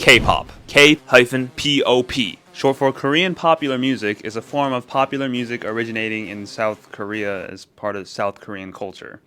K-pop. K-pop. Short for Korean popular music, is a form of popular music originating in South Korea as part of South Korean culture.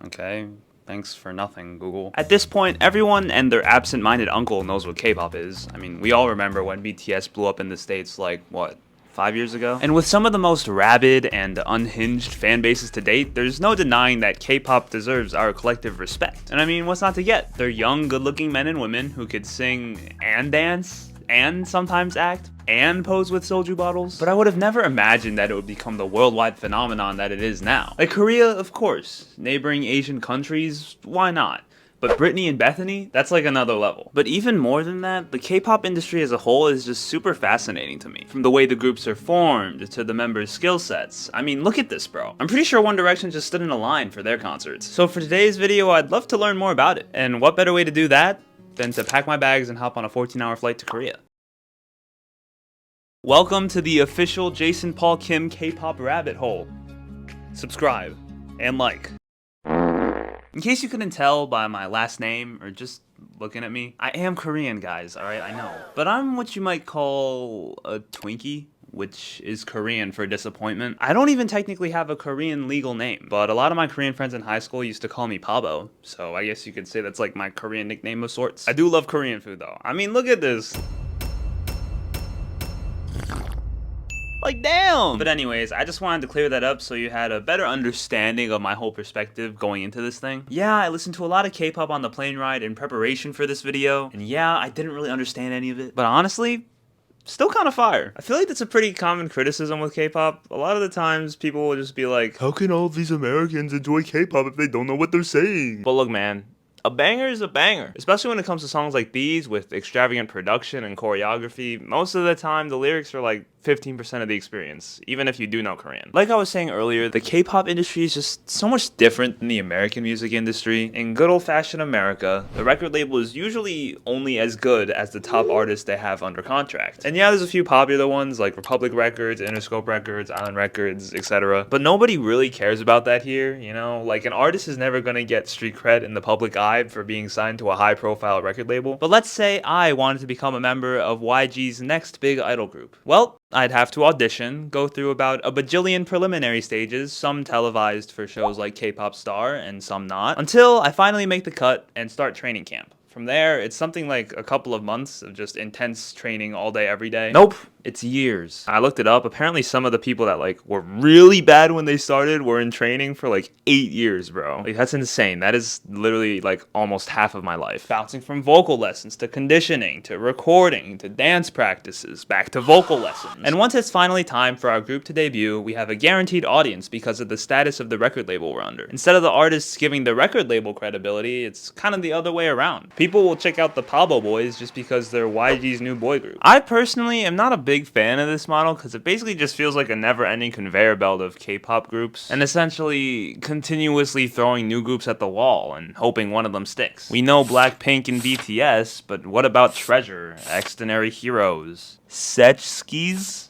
Okay, thanks for nothing, Google. At this point, everyone and their absent-minded uncle knows what K-pop is. I mean, we all remember when BTS blew up in the States like, what, 5 years ago? And with some of the most rabid and unhinged fan bases to date, there's no denying that K-pop deserves our collective respect. And I mean, what's not to get? They're young, good-looking men and women who could sing and dance, and sometimes act, and pose with soju bottles. But I would have never imagined that it would become the worldwide phenomenon that it is now. Like Korea, of course. Neighboring Asian countries, why not? But Britney and Bethany, that's like another level. But even more than that, the K-pop industry as a whole is just super fascinating to me. From the way the groups are formed, to the members' skill sets. I mean, look at this, bro. I'm pretty sure One Direction just stood in a line for their concerts. So for today's video, I'd love to learn more about it. And what better way to do that than to pack my bags and hop on a 14-hour flight to Korea. Welcome to the official Jason Paul Kim K-pop rabbit hole. Subscribe and like. In case you couldn't tell by my last name or just looking at me, I am Korean, guys, alright, I know. But I'm what you might call a Twinkie, which is Korean for disappointment. I don't even technically have a Korean legal name, but a lot of my Korean friends in high school used to call me Pabo, so I guess you could say that's like my Korean nickname of sorts. I do love Korean food though. I mean, look at this. Like, damn! But anyways, I just wanted to clear that up so you had a better understanding of my whole perspective going into this thing. Yeah, I listened to a lot of K-pop on the plane ride in preparation for this video, and yeah, I didn't really understand any of it. But honestly, still kind of fire. I feel like that's a pretty common criticism with K-pop. A lot of the times, people will just be like, how can all of these Americans enjoy K-pop if they don't know what they're saying? But look, man, a banger is a banger. Especially when it comes to songs like these with extravagant production and choreography. Most of the time, the lyrics are like 15% of the experience, even if you do know Korean. Like I was saying earlier, the K-pop industry is just so much different than the American music industry. In good old-fashioned America, the record label is usually only as good as the top artists they have under contract. And yeah, there's a few popular ones like Republic Records, Interscope Records, Island Records, etc. But nobody really cares about that here, you know? Like, an artist is never gonna get street cred in the public eye for being signed to a high-profile record label. But let's say I wanted to become a member of YG's next big idol group. Well, I'd have to audition, go through about a bajillion preliminary stages, some televised for shows like K-Pop Star and some not, until I finally make the cut and start training camp. From there, it's something like a couple of months of just intense training all day, every day. Nope, it's years. I looked it up. Apparently some of the people that like were really bad when they started were in training for like 8 years, bro. Like, that's insane. That is literally like almost half of my life. Bouncing from vocal lessons to conditioning to recording to dance practices back to vocal lessons. And once it's finally time for our group to debut, we have a guaranteed audience because of the status of the record label we're under. Instead of the artists giving the record label credibility, it's kind of the other way around. People will check out the Pabo Boys just because they're YG's new boy group. I personally am not a big fan of this model because it basically just feels like a never-ending conveyor belt of K-pop groups and essentially continuously throwing new groups at the wall and hoping one of them sticks. We know Blackpink and BTS, but what about Treasure, Extraordinary Heroes, Setskis,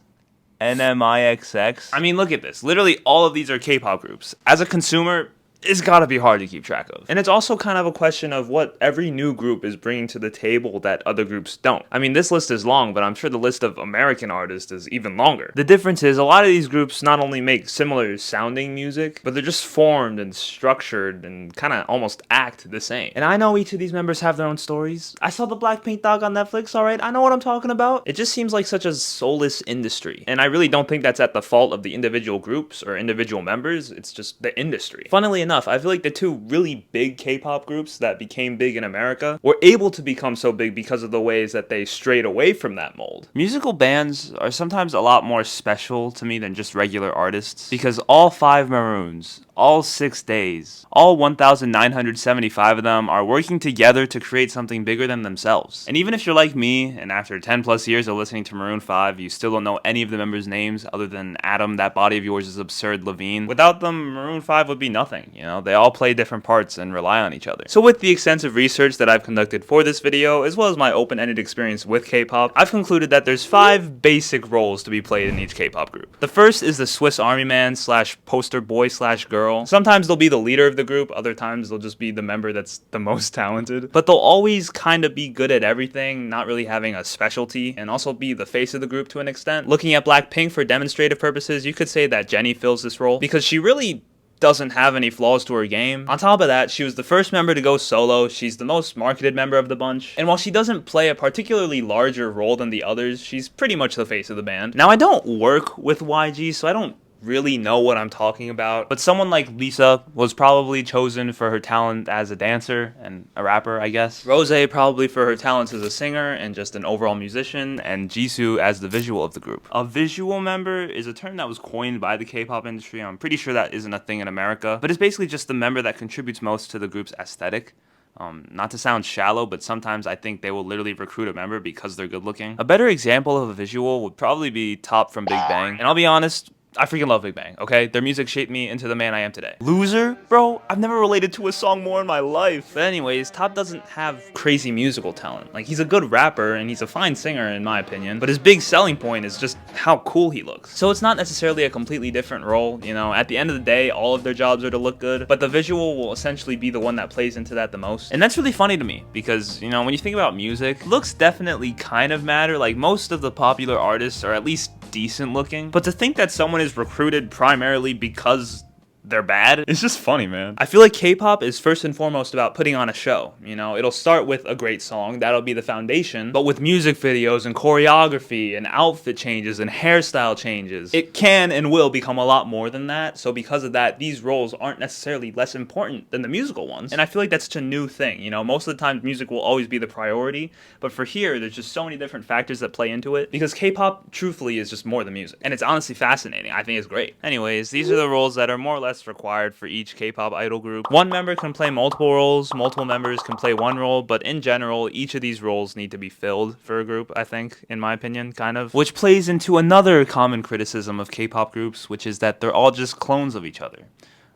NMIXX? I mean, look at this. Literally all of these are K-pop groups. As a consumer, it's gotta be hard to keep track of. And it's also kind of a question of what every new group is bringing to the table that other groups don't. I mean, this list is long, but I'm sure the list of American artists is even longer. The difference is a lot of these groups not only make similar sounding music, but they're just formed and structured and kind of almost act the same. And I know each of these members have their own stories. I saw the Blackpink doc on Netflix, alright? I know what I'm talking about. It just seems like such a soulless industry. And I really don't think that's at the fault of the individual groups or individual members. It's just the industry. Funnily enough, I feel like the two really big K-pop groups that became big in America were able to become so big because of the ways that they strayed away from that mold. Musical bands are sometimes a lot more special to me than just regular artists because all 5 Maroons, all 6 days, all 1,975 of them are working together to create something bigger than themselves. And even if you're like me, and after 10 plus years of listening to Maroon 5, you still don't know any of the members' names other than Adam, that body of yours is absurd, Levine. Without them, Maroon 5 would be nothing, you know? know, they all play different parts and rely on each other. So with the extensive research that I've conducted for this video, as well as my open-ended experience with K-pop, I've concluded that there's 5 basic roles to be played in each K-pop group. The first is the Swiss Army Man slash poster boy slash girl. Sometimes they'll be the leader of the group, other times they'll just be the member that's the most talented. But they'll always kind of be good at everything, not really having a specialty, and also be the face of the group to an extent. Looking at Blackpink for demonstrative purposes, you could say that Jennie fills this role because she really doesn't have any flaws to her game. On top of that, she was the first member to go solo, she's the most marketed member of the bunch, and while she doesn't play a particularly larger role than the others, she's pretty much the face of the band. Now, I don't work with YG, so I don't really know what I'm talking about, but someone like Lisa was probably chosen for her talent as a dancer and a rapper, I guess. Rosé probably for her talents as a singer and just an overall musician, and Jisoo as the visual of the group. A visual member is a term that was coined by the K-pop industry. I'm pretty sure that isn't a thing in America, but it's basically just the member that contributes most to the group's aesthetic. Not to sound shallow, but sometimes I think they will literally recruit a member because they're good looking. A better example of a visual would probably be Top from Big Bang, and I'll be honest, I freaking love Big Bang, okay? Their music shaped me into the man I am today. Loser? Bro, I've never related to a song more in my life. But anyways, Top doesn't have crazy musical talent. Like, he's a good rapper, and he's a fine singer, in my opinion. But his big selling point is just how cool he looks. So it's not necessarily a completely different role, you know? At the end of the day, all of their jobs are to look good, but the visual will essentially be the one that plays into that the most. And that's really funny to me, because, you know, when you think about music, looks definitely kind of matter. Like, most of the popular artists are at least decent looking, but to think that someone is recruited primarily because they're bad, it's just funny, man. I feel like K-pop is first and foremost about putting on a show. You know, it'll start with a great song, that'll be the foundation, but with music videos and choreography and outfit changes and hairstyle changes, it can and will become a lot more than that. So because of that, these roles aren't necessarily less important than the musical ones, and I feel like that's such a new thing. You know, most of the time music will always be the priority, but for here, there's just so many different factors that play into it, because K-pop truthfully is just more than music, and it's honestly fascinating. I think it's great. Anyways, these are the roles that are more or less required for each K-pop idol group. One member can play multiple roles, multiple members can play one role, but in general, each of these roles need to be filled for a group, I think, in my opinion, kind of. Which plays into another common criticism of K-pop groups, which is that they're all just clones of each other.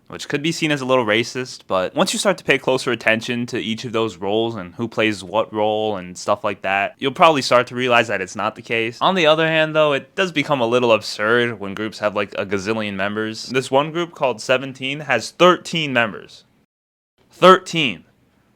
Which could be seen as a little racist, but once you start to pay closer attention to each of those roles and who plays what role and stuff like that, you'll probably start to realize that it's not the case. On the other hand, though, it does become a little absurd when groups have like a gazillion members. This one group called 17 has 13 members. 13.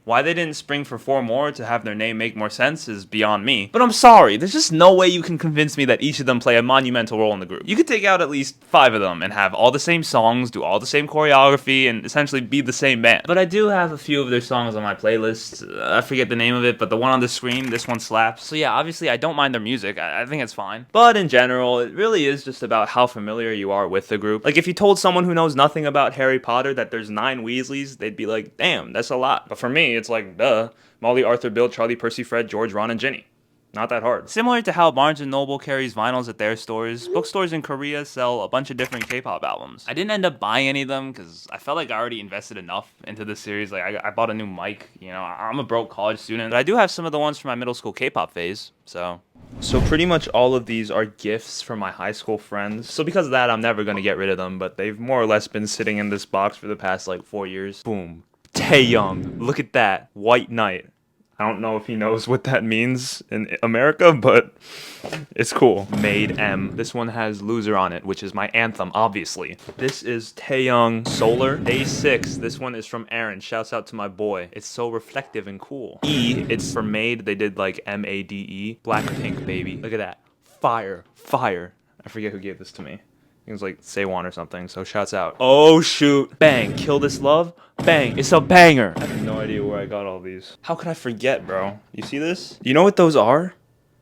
Why they didn't spring for 4 more to have their name make more sense is beyond me. But I'm sorry, there's just no way you can convince me that each of them play a monumental role in the group. You could take out at least 5 of them and have all the same songs, do all the same choreography, and essentially be the same band. But I do have a few of their songs on my playlist. I forget the name of it, but the one on the screen, this one slaps. So yeah, obviously I don't mind their music. I think it's fine. But in general, it really is just about how familiar you are with the group. Like, if you told someone who knows nothing about Harry Potter that there's 9 Weasleys, they'd be like, damn, that's a lot. But for me, it's like, duh. Molly, Arthur, Bill, Charlie, Percy, Fred, George, Ron, and Ginny. Not that hard. Similar to how Barnes & Noble carries vinyls at their stores, bookstores in Korea sell a bunch of different K-pop albums. I didn't end up buying any of them because I felt like I already invested enough into the series. Like, I bought a new mic, you know, I'm a broke college student, but I do have some of the ones from my middle school K-pop phase, so pretty much all of these are gifts from my high school friends. So because of that, I'm never going to get rid of them, but they've more or less been sitting in this box for the past, like, 4 years. Boom. Taehyung. Look at that. White Knight. I don't know if he knows what that means in America, but it's cool. Made M. This one has Loser on it, which is my anthem, obviously. This is Taehyung Solar. Day 6. This one is from Aaron. Shouts out to my boy. It's so reflective and cool. E. It's for Made. They did like M-A-D-E. Blackpink, baby. Look at that. Fire. Fire. I forget who gave this to me. It was like Saewon or something, so shouts out. Oh shoot. Bang. Kill This Love. Bang. It's a banger. I have no idea where I got all these. How could I forget, bro? You see this? Do you know what those are?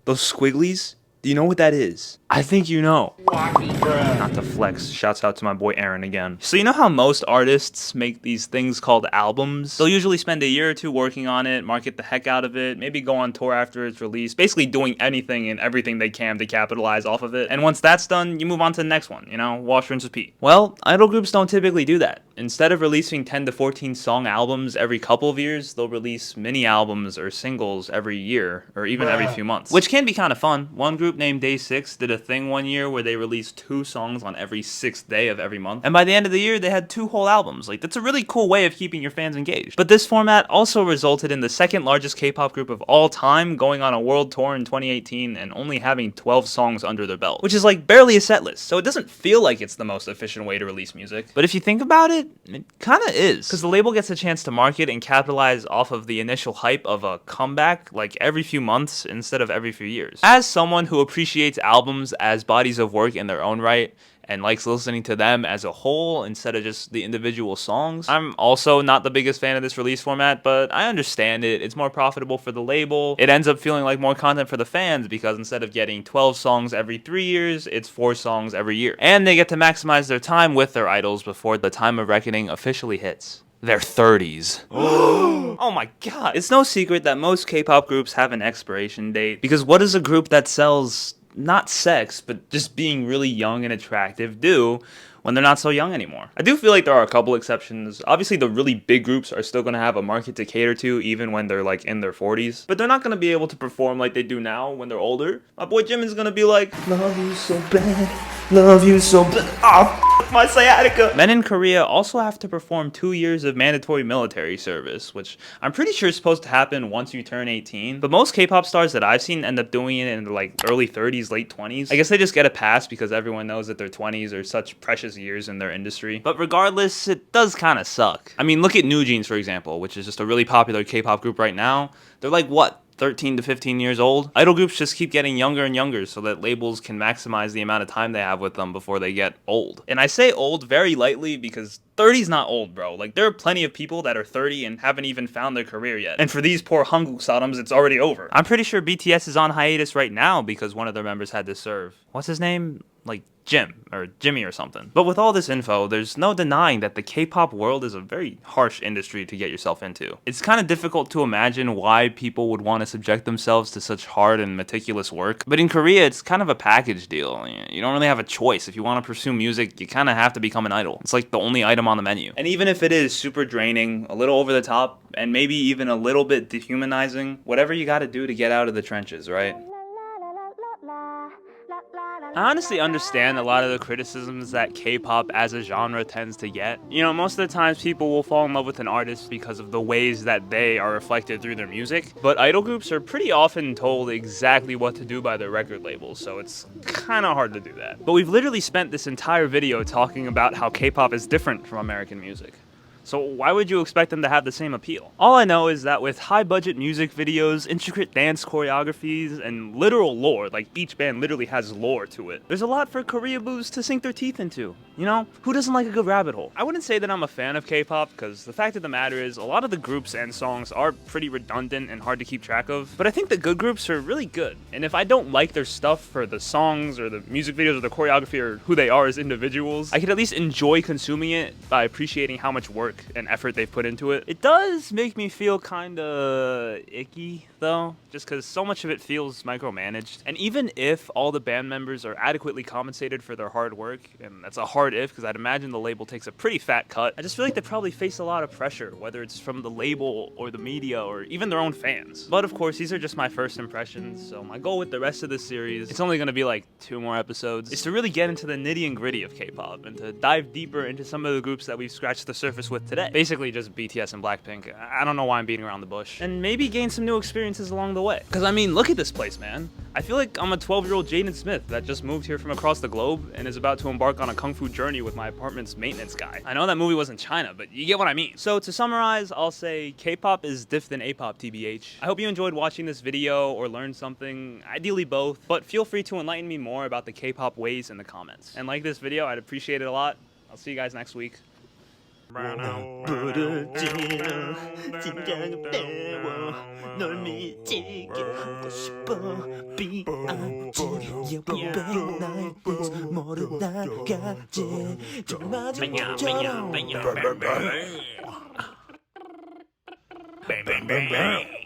Those squigglies? Do you know what that is? I think you know. Not to flex. Shouts out to my boy Aaron again. So you know how most artists make these things called albums? They'll usually spend a year or 2 working on it, market the heck out of it, maybe go on tour after it's released, basically doing anything and everything they can to capitalize off of it. And once that's done, you move on to the next one, you know, wash, rinse, repeat. Well, idol groups don't typically do that. Instead of releasing 10 to 14 song albums every couple of years, they'll release mini albums or singles every year, or even every few months, which can be kind of fun. One group group named Day6 did a thing one year where they released 2 songs on every 6th day of every month. And by the end of the year, they had 2 whole albums. Like, that's a really cool way of keeping your fans engaged. But this format also resulted in the second largest K-pop group of all time going on a world tour in 2018 and only having 12 songs under their belt, which is like barely a set list. So it doesn't feel like it's the most efficient way to release music. But if you think about it, it kind of is. Because the label gets a chance to market and capitalize off of the initial hype of a comeback like every few months instead of every few years. As someone who appreciates albums as bodies of work in their own right, and likes listening to them as a whole instead of just the individual songs, I'm also not the biggest fan of this release format, but I understand it. It's more profitable for the label. It ends up feeling like more content for the fans because instead of getting 12 songs every 3 years, it's 4 songs every year. And they get to maximize their time with their idols before the time of reckoning officially hits their 30s. Oh my god. It's no secret that most K-pop groups have an expiration date, because what does a group that sells not sex, but just being really young and attractive do when they're not so young anymore? I do feel like there are a couple exceptions. Obviously, the really big groups are still going to have a market to cater to even when they're like in their 40s, but they're not going to be able to perform like they do now when they're older. My boy Jim is going to be like, love you so bad, love you so bad, oh, my sciatica. Men in Korea also have to perform 2 years of mandatory military service, which I'm pretty sure is supposed to happen once you turn 18. But most K-pop stars that I've seen end up doing it in like early 30s, late 20s. I guess they just get a pass because everyone knows that their 20s are such precious years in their industry. But regardless, it does kind of suck. I mean, look at New Jeans, for example, which is just a really popular K-pop group right now. They're like, what, 13 to 15 years old? Idol groups just keep getting younger and younger so that labels can maximize the amount of time they have with them before they get old. And I say old very lightly because 30's not old, bro. Like, there are plenty of people that are 30 and haven't even found their career yet. And for these poor Hanguk Sareums, it's already over. I'm pretty sure BTS is on hiatus right now because one of their members had to serve. What's his name? Like, Jim, or Jimmy or something. But with all this info, there's no denying that the K-pop world is a very harsh industry to get yourself into. It's kind of difficult to imagine why people would want to subject themselves to such hard and meticulous work. But in Korea, it's kind of a package deal. You don't really have a choice. If you want to pursue music, you kind of have to become an idol. It's like the only item on the menu. And even if it is super draining, a little over the top, and maybe even a little bit dehumanizing, whatever you gotta do to get out of the trenches, right? I honestly understand a lot of the criticisms that K-pop as a genre tends to get. You know, most of the times people will fall in love with an artist because of the ways that they are reflected through their music, but idol groups are pretty often told exactly what to do by their record labels, so it's kind of hard to do that. But we've literally spent this entire video talking about how K-pop is different from American music. So why would you expect them to have the same appeal? All I know is that with high-budget music videos, intricate dance choreographies, and literal lore, like each band literally has lore to it, there's a lot for Korea boos to sink their teeth into. You know, who doesn't like a good rabbit hole? I wouldn't say that I'm a fan of K-pop, because the fact of the matter is, a lot of the groups and songs are pretty redundant and hard to keep track of, but I think the good groups are really good. And if I don't like their stuff for the songs, or the music videos, or the choreography, or who they are as individuals, I could at least enjoy consuming it by appreciating how much work and effort they've put into it. It does make me feel kinda icky though, just because so much of it feels micromanaged. And even if all the band members are adequately compensated for their hard work, and that's a hard if because I'd imagine the label takes a pretty fat cut, I just feel like they probably face a lot of pressure, whether it's from the label or the media or even their own fans. But of course, these are just my first impressions, so my goal with the rest of this series, it's only gonna be like 2 more episodes, is to really get into the nitty and gritty of K-pop and to dive deeper into some of the groups that we've scratched the surface with today. Basically just BTS and Blackpink. I don't know why I'm beating around the bush. And maybe gain some new experiences along the way. Because I mean, look at this place, man. I feel like I'm a 12-year-old Jaden Smith that just moved here from across the globe and is about to embark on a kung fu journey with my apartment's maintenance guy. I know that movie was in China, but you get what I mean. So to summarize, I'll say K-pop is diff than A-pop, TBH. I hope you enjoyed watching this video or learned something, ideally both, but feel free to enlighten me more about the K-pop ways in the comments. And like this video, I'd appreciate it a lot. I'll see you guys next week. Bang, bang, bang.